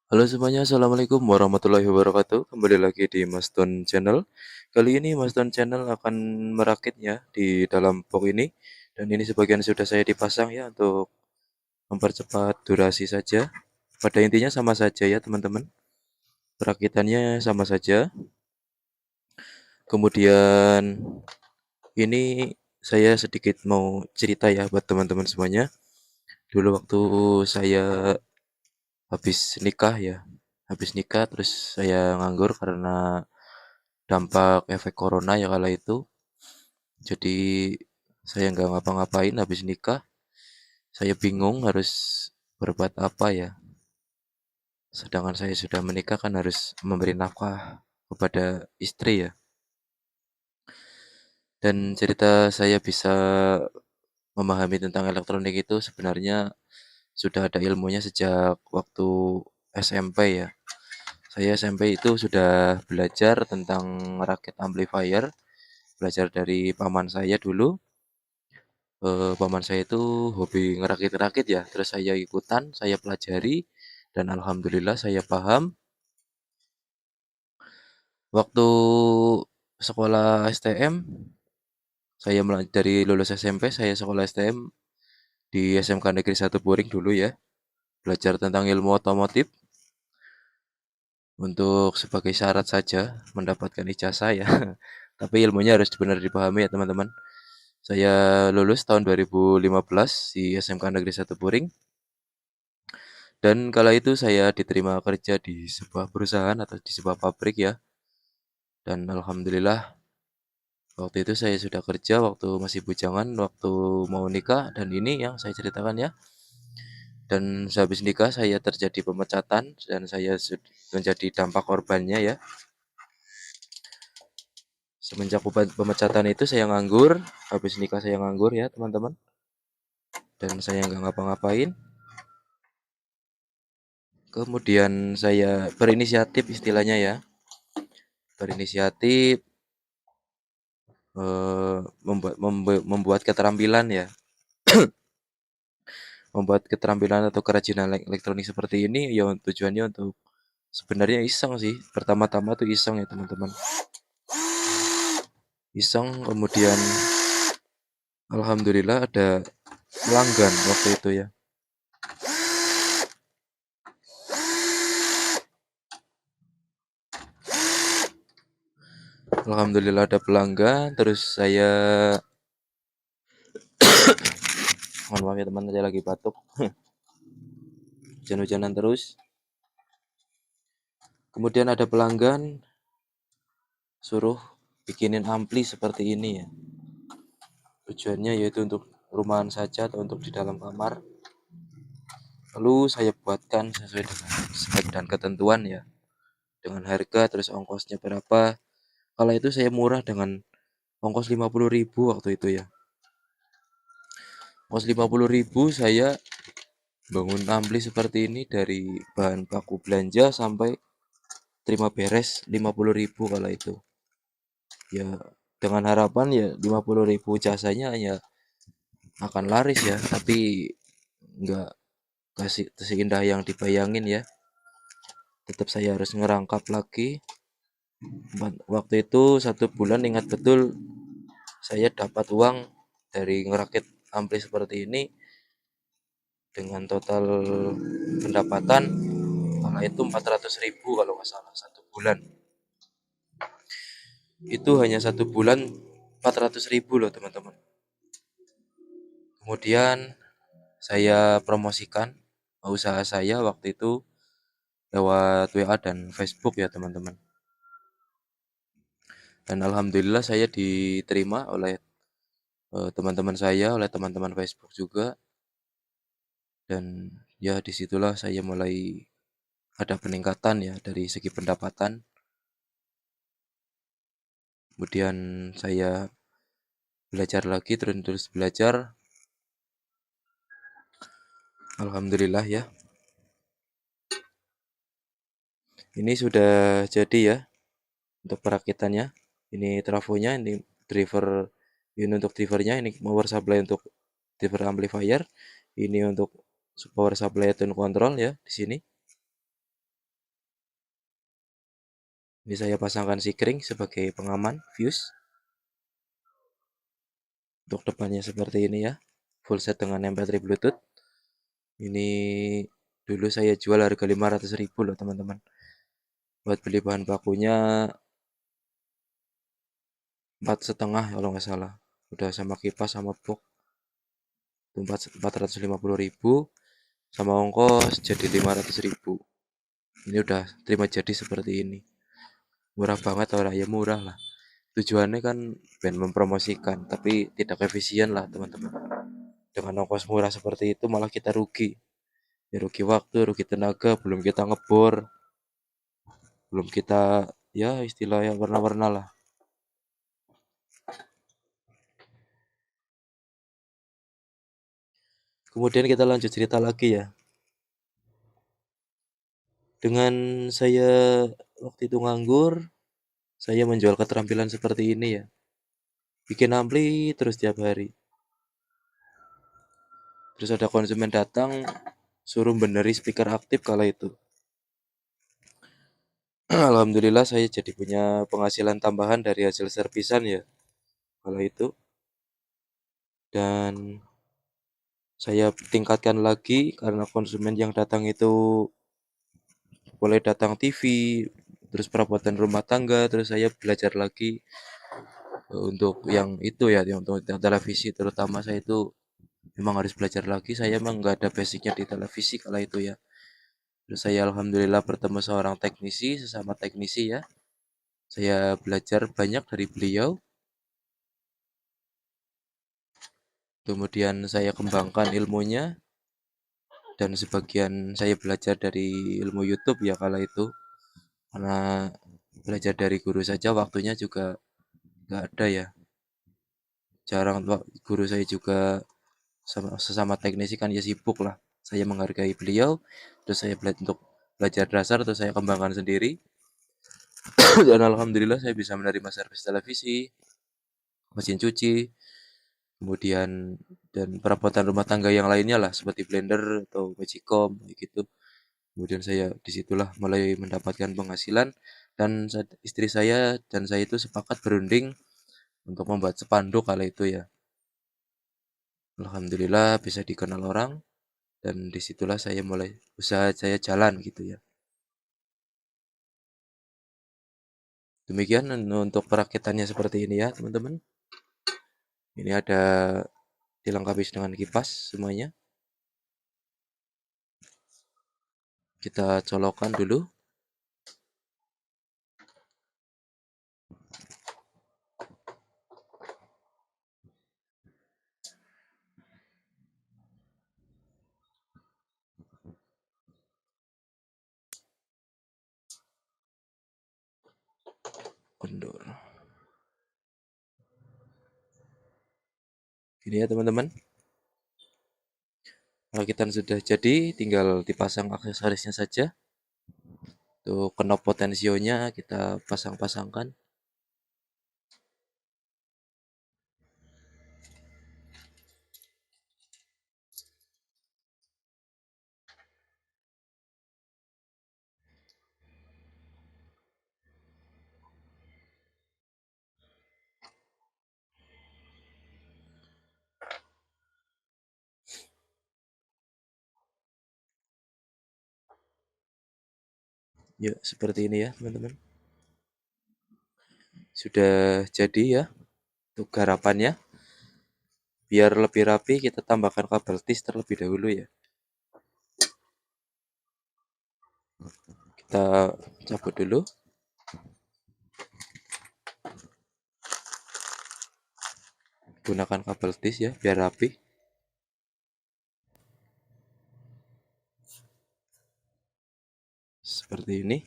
Halo semuanya, Assalamualaikum warahmatullahi wabarakatuh. Kembali lagi di Maston Channel. Kali ini Maston Channel akan merakit ya di dalam box ini. Dan ini sebagian sudah saya dipasang ya untuk mempercepat durasi saja. Pada intinya sama saja ya teman-teman. Perakitannya sama saja. Kemudian ini saya sedikit mau cerita ya buat teman-teman semuanya. Dulu waktu saya habis nikah ya. Habis nikah terus saya nganggur karena dampak efek corona ya kala itu. Jadi saya nggak ngapa-ngapain habis nikah. Saya bingung harus berbuat apa ya. Sedangkan saya sudah menikah kan harus memberi nafkah kepada istri ya. Dan cerita saya bisa memahami tentang elektronik itu sebenarnya sudah ada ilmunya sejak waktu SMP ya. Saya SMP itu sudah belajar tentang rakit amplifier, belajar dari paman saya dulu. Paman saya itu hobi ngerakit-rakit ya, terus saya ikutan, saya pelajari, dan alhamdulillah saya paham. Waktu sekolah STM, dari lulus SMP, saya sekolah STM di SMK Negeri 1 Puring dulu ya, belajar tentang ilmu otomotif untuk sebagai syarat saja mendapatkan ijazah ya. Tapi ilmunya harus benar dipahami ya teman-teman. Saya lulus tahun 2015 di SMK Negeri 1 Puring. Dan kala itu saya diterima kerja di sebuah perusahaan atau di sebuah pabrik ya. Dan alhamdulillah waktu itu saya sudah kerja waktu masih bujangan, waktu mau nikah dan ini yang saya ceritakan ya. Dan sehabis nikah saya terjadi pemecatan dan saya menjadi dampak korbannya ya. Semenjak pemecatan itu saya nganggur, habis nikah saya nganggur ya teman-teman. Dan saya nggak ngapa-ngapain. Kemudian saya berinisiatif istilahnya ya. Berinisiatif membuat keterampilan ya, membuat keterampilan atau kerajinan elektronik seperti ini ya tujuannya untuk sebenarnya iseng sih. Pertama-tama tuh iseng ya teman-teman. Iseng kemudian alhamdulillah ada pelanggan waktu itu ya. Alhamdulillah ada pelanggan terus saya mohon maaf ya teman, saya lagi batuk. Hujan-hujanan terus. Kemudian ada pelanggan suruh bikinin ampli seperti ini ya. Tujuannya yaitu untuk rumahan saja atau untuk di dalam kamar. Lalu saya buatkan sesuai dengan spek dan ketentuan ya. Dengan harga terus ongkosnya berapa. Kalau itu saya murah dengan ongkos 50.000 waktu itu ya. Ongkos 50.000 saya bangun ampli seperti ini dari bahan baku belanja sampai terima beres 50.000 kalau itu. Ya dengan harapan ya 50.000 jasanya ya akan laris ya, tapi nggak kasih seindah yang dibayangin ya. Tetap saya harus ngerangkap lagi. Waktu itu 1 bulan ingat betul saya dapat uang dari ngerakit ampli seperti ini dengan total pendapatan kalau itu 400.000 kalau nggak salah 1 bulan. Itu hanya 1 bulan 400.000 loh teman-teman. Kemudian saya promosikan usaha saya waktu itu lewat WA dan Facebook ya teman-teman. Dan alhamdulillah saya diterima oleh teman-teman saya, oleh teman-teman Facebook juga. Dan ya disitulah saya mulai ada peningkatan ya dari segi pendapatan. Kemudian saya belajar lagi, terus belajar. Alhamdulillah ya. Ini sudah jadi ya untuk perakitannya. Ini trafonya, ini driver, ini untuk drivernya, ini power supply untuk driver amplifier. Ini untuk power supply tune control ya di sini. Ini saya pasangkan sikring sebagai pengaman fuse. Untuk depannya seperti ini ya, full set dengan MP3 Bluetooth. Ini dulu saya jual harga 500.000 loh teman-teman. Buat beli bahan bakunya 4,5 kalau nggak salah. Udah sama kipas sama box 450.000 sama ongkos jadi 500.000. Ini udah terima jadi seperti ini. Murah banget orang ya, murah lah. Tujuannya kan ben mempromosikan, tapi tidak efisien lah teman-teman. Dengan ongkos murah seperti itu malah kita rugi. Ya rugi waktu, rugi tenaga, belum kita ngebor, belum kita ya istilahnya warna-warna lah. Kemudian kita lanjut cerita lagi ya. Dengan saya waktu itu nganggur, saya menjual keterampilan seperti ini ya. Bikin ampli terus tiap hari. Terus ada konsumen datang, suruh beneri speaker aktif kala itu. Alhamdulillah saya jadi punya penghasilan tambahan dari hasil servisan ya kala itu. Dan saya tingkatkan lagi karena konsumen yang datang itu boleh datang TV, terus perabotan rumah tangga, terus saya belajar lagi untuk yang itu ya, yang untuk yang televisi terutama saya itu memang harus belajar lagi. Saya memang nggak ada basicnya di televisi kala itu ya. Terus saya alhamdulillah bertemu seorang teknisi, sesama teknisi ya. Saya belajar banyak dari beliau. Kemudian saya kembangkan ilmunya dan sebagian saya belajar dari ilmu YouTube ya kala itu. Karena belajar dari guru saja waktunya juga nggak ada ya. Jarang guru saya juga sesama teknisi kan ya sibuk lah. Saya menghargai beliau, terus saya belajar untuk belajar dasar, terus saya kembangkan sendiri. Dan alhamdulillah saya bisa menerima servis televisi, mesin cuci, kemudian dan perabotan rumah tangga yang lainnya lah seperti blender atau magicom gitu. Kemudian saya disitulah mulai mendapatkan penghasilan dan istri saya dan saya itu sepakat berunding untuk membuat spanduk kala itu ya. Alhamdulillah bisa dikenal orang dan disitulah saya mulai usaha saya jalan gitu ya. Demikian untuk perakitannya seperti ini ya teman-teman. Ini ada dilengkapi dengan kipas semuanya. Kita colokkan dulu. Kendor. Ini ya teman-teman. Rakitan sudah jadi, tinggal dipasang aksesorisnya saja. Untuk knop potensionya kita pasang-pasangkan. Yuk, seperti ini ya teman-teman. Sudah jadi ya untuk garapannya. Biar lebih rapi kita tambahkan kabel tis terlebih dahulu ya. Kita cabut dulu. Gunakan kabel tis ya biar rapi. Seperti ini.